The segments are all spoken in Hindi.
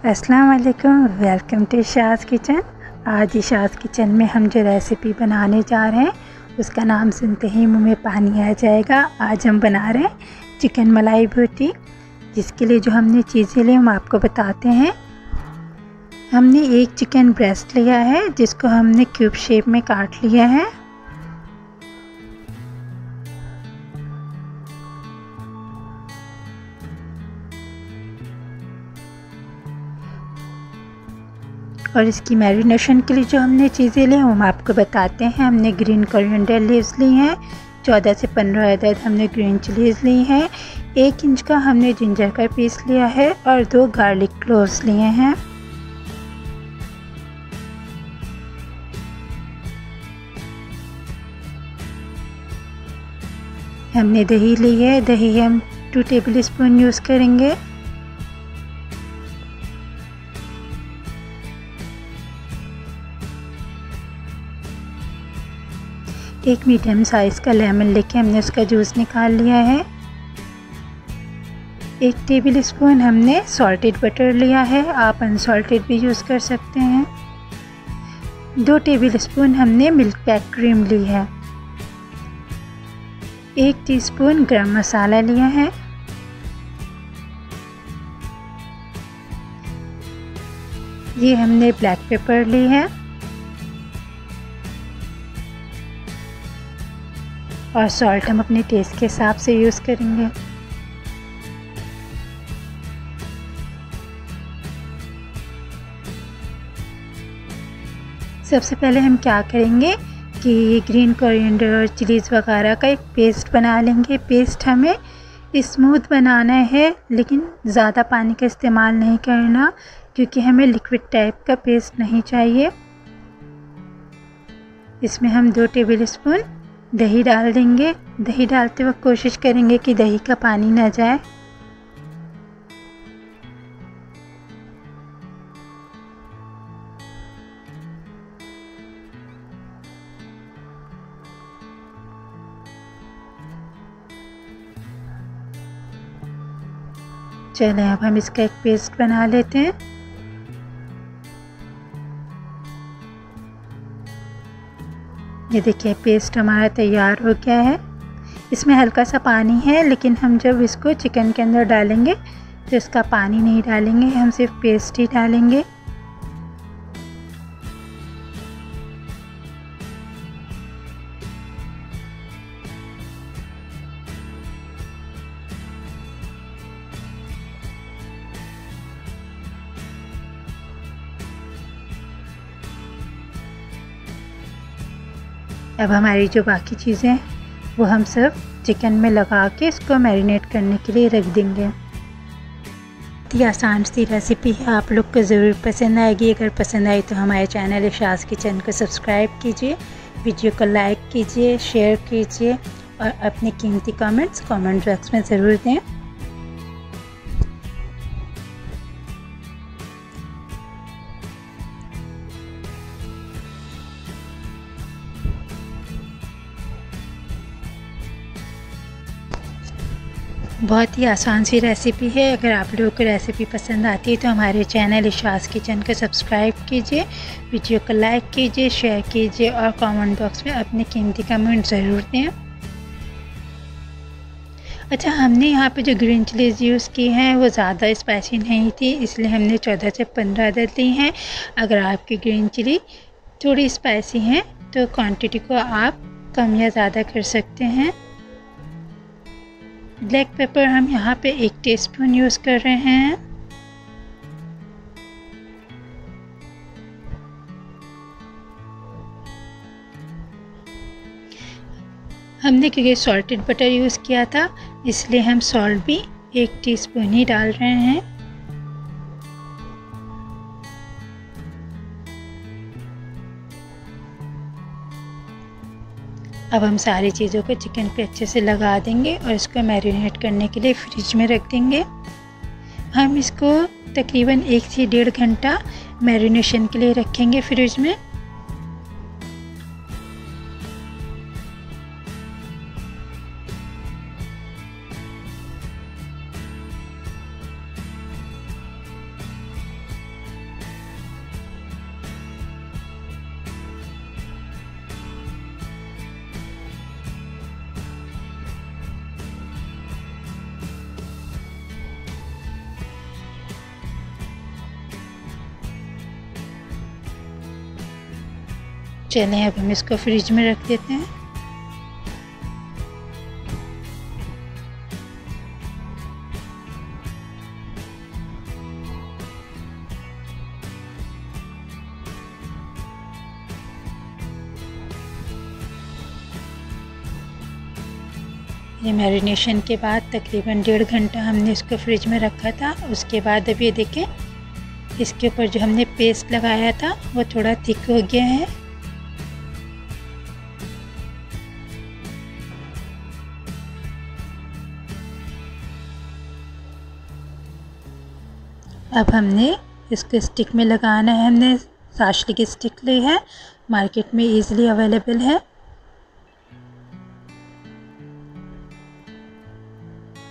अस्सलाम वालेकुम, वेलकम टू शाज़ किचन। आज शाज़ किचन में हम जो रेसिपी बनाने जा रहे हैं उसका नाम सुनते ही मुंह में पानी आ जाएगा। आज हम बना रहे हैं चिकन मलाई बोटी। जिसके लिए जो हमने चीज़ें ली हम आपको बताते हैं। हमने एक चिकन ब्रेस्ट लिया है जिसको हमने क्यूब शेप में काट लिया है। और इसकी मैरिनेशन के लिए जो हमने चीज़ें ली हम आपको बताते हैं। हमने ग्रीन कोरिएंडर लीव्स ली हैं, 14 से 15 अदद हमने ग्रीन चिलीज़ ली हैं, 1 इंच का हमने जिंजर का पीस लिया है और 2 गार्लिक क्लोव्स लिए हैं। हमने दही ली है, दही हम 2 टेबल स्पून यूज़ करेंगे। एक मीडियम साइज़ का लेमन लेके हमने उसका जूस निकाल लिया है। 1 टेबल स्पून हमने सॉल्टेड बटर लिया है, आप अनसॉल्टेड भी यूज़ कर सकते हैं। 2 टेबल स्पून हमने मिल्क पैक क्रीम ली है। 1 टीस्पून गरम मसाला लिया है। ये हमने ब्लैक पेपर ली है और सॉल्ट हम अपने टेस्ट के हिसाब से यूज़ करेंगे। सबसे पहले हम क्या करेंगे कि ये ग्रीन कोरिएंडर और चिलीज़ वगैरह का एक पेस्ट बना लेंगे। पेस्ट हमें स्मूथ बनाना है लेकिन ज़्यादा पानी का इस्तेमाल नहीं करना क्योंकि हमें लिक्विड टाइप का पेस्ट नहीं चाहिए। इसमें हम 2 टेबल स्पून दही डाल देंगे। दही डालते वक्त कोशिश करेंगे कि दही का पानी ना जाए। चलें अब हम इसका एक पेस्ट बना लेते हैं। ये देखिए पेस्ट हमारा तैयार हो गया है। इसमें हल्का सा पानी है लेकिन हम जब इसको चिकन के अंदर डालेंगे तो इसका पानी नहीं डालेंगे, हम सिर्फ पेस्ट ही डालेंगे। अब हमारी जो बाकी चीज़ें हैं वो हम सब चिकन में लगा के इसको मैरिनेट करने के लिए रख देंगे। ये आसान सी रेसिपी है, आप लोग को ज़रूर पसंद आएगी। अगर पसंद आई तो हमारे चैनल शाज़ किचन को सब्सक्राइब कीजिए, वीडियो को लाइक कीजिए, शेयर कीजिए और अपने कीमती कमेंट्स कमेंट बॉक्स में ज़रूर दें। बहुत ही आसान सी रेसिपी है। अगर आप लोगों को रेसिपी पसंद आती है तो हमारे चैनल शाज़ किचन को सब्सक्राइब कीजिए, वीडियो को लाइक कीजिए, शेयर कीजिए और कमेंट बॉक्स में अपने कीमती कमेंट ज़रूर दें। अच्छा, हमने यहाँ पे जो ग्रीन चिलीज़ यूज़ की हैं वो ज़्यादा स्पाइसी नहीं थी, इसलिए हमने 14 से 15 अदद ली हैं। अगर आपकी ग्रीन चिली थोड़ी स्पाइसी हैं तो क्वांटिटी को आप कम या ज़्यादा कर सकते हैं। ब्लैक पेपर हम यहाँ पे 1 टीस्पून यूज़ कर रहे हैं। हमने क्योंकि सॉल्टेड बटर यूज़ किया था इसलिए हम सॉल्ट भी 1 टीस्पून ही डाल रहे हैं। अब हम सारी चीज़ों को चिकन पे अच्छे से लगा देंगे और इसको मैरिनेट करने के लिए फ्रिज में रख देंगे। हम इसको तकरीबन 1 से 1.5 घंटा मैरिनेशन के लिए रखेंगे फ्रिज में। चलें अब हम इसको फ्रिज में रख देते हैं। ये मैरिनेशन के बाद तकरीबन 1.5 घंटा हमने इसको फ्रिज में रखा था। उसके बाद अब ये देखें, इसके ऊपर जो हमने पेस्ट लगाया था वो थोड़ा थिक हो गया है। अब हमने इसको स्टिक में लगाना है। हमने साशली की स्टिक ली है, मार्केट में इजीली अवेलेबल है।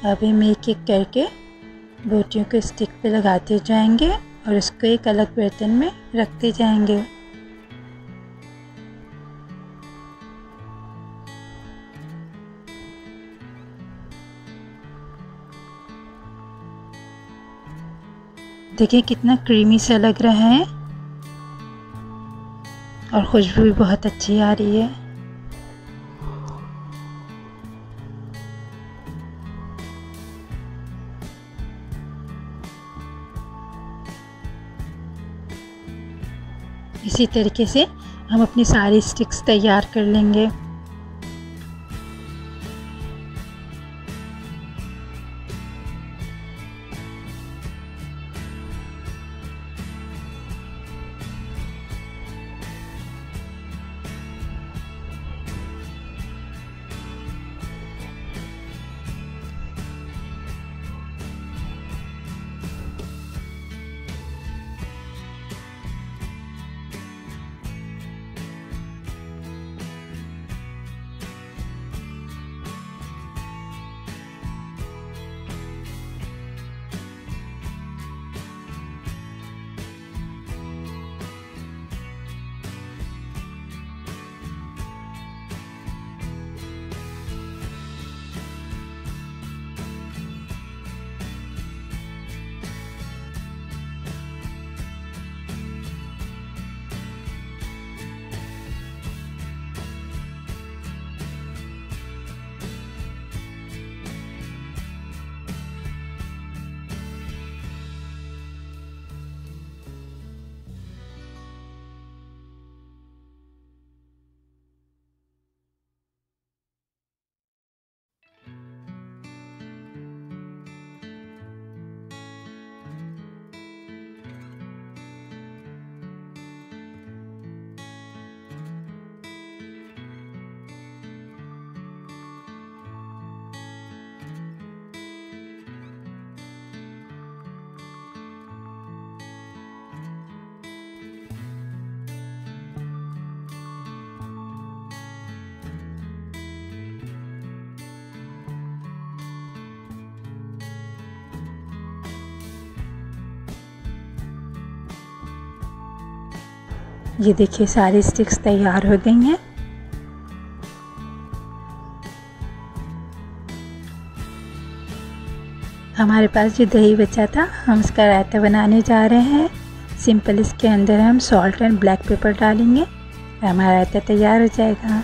अभी हम एक एक करके बोटियों को स्टिक पे लगाते जाएंगे और उसको एक अलग बर्तन में रखते जाएंगे। देखिए कितना क्रीमी सा लग रहा है और खुशबू भी बहुत अच्छी आ रही है। इसी तरीके से हम अपनी सारी स्टिक्स तैयार कर लेंगे। ये देखिए सारी स्टिक्स तैयार हो गई हैं। हमारे पास जो दही बचा था हम इसका रायता बनाने जा रहे हैं। सिंपल इसके अंदर हम सॉल्ट एंड ब्लैक पेपर डालेंगे, हमारा रायता तैयार हो जाएगा।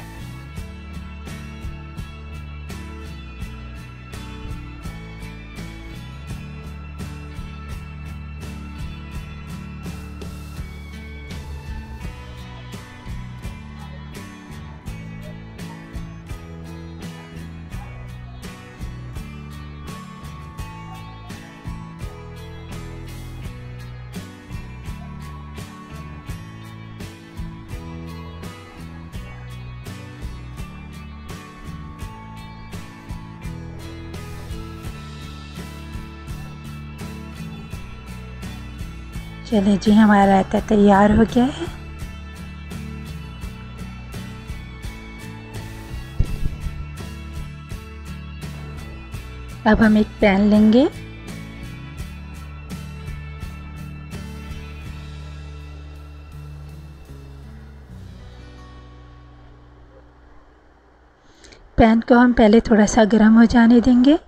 चलिए जी, हमारा रायता तैयार हो गया है। अब हम एक पैन लेंगे, पैन को हम पहले थोड़ा सा गर्म हो जाने देंगे।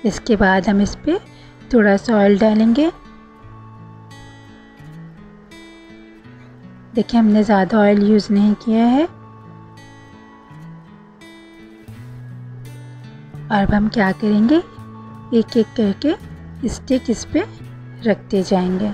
इसके बाद हम इस पर थोड़ा सा ऑयल डालेंगे। देखिए हमने ज़्यादा ऑयल यूज़ नहीं किया है। और अब हम क्या करेंगे, एक एक करके स्टिक इस पे रखते जाएंगे।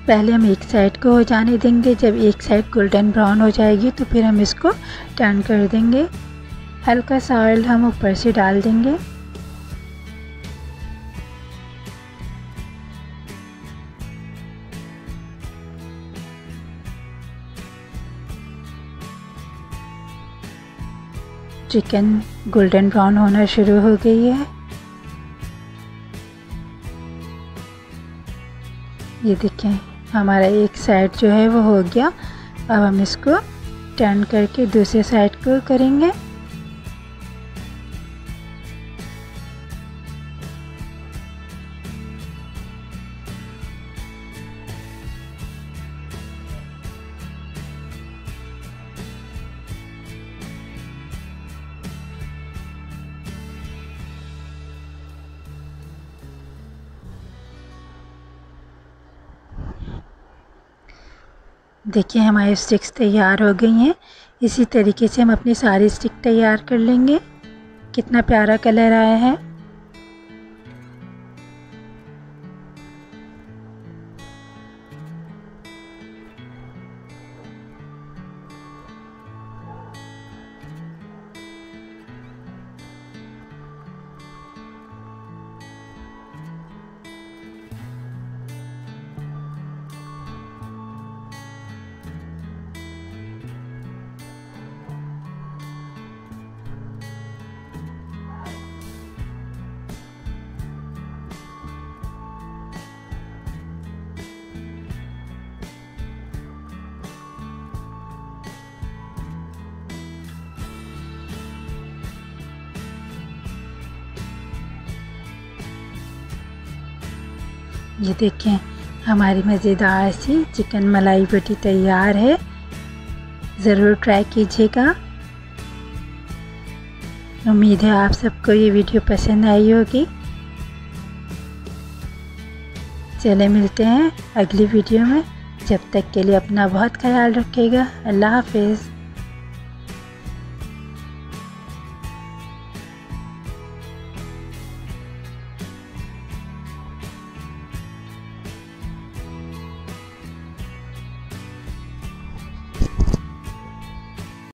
पहले हम एक साइड को हो जाने देंगे। जब एक साइड गोल्डन ब्राउन हो जाएगी तो फिर हम इसको टर्न कर देंगे। हल्का सा ऑयल हम ऊपर से डाल देंगे। चिकन गोल्डन ब्राउन होना शुरू हो गई है। ये देखें हमारा एक साइड जो है वो हो गया। अब हम इसको टर्न करके दूसरे साइड को करेंगे। देखिए हमारी स्टिक्स तैयार हो गई हैं। इसी तरीके से हम अपनी सारी स्टिक तैयार कर लेंगे। कितना प्यारा कलर आया है। ये देखें हमारी मज़ेदार सी चिकन मलाई बोटी तैयार है। ज़रूर ट्राई कीजिएगा। उम्मीद है आप सबको ये वीडियो पसंद आई होगी। चले मिलते हैं अगली वीडियो में। जब तक के लिए अपना बहुत ख्याल रखिएगा। अल्लाह हाफ़िज़।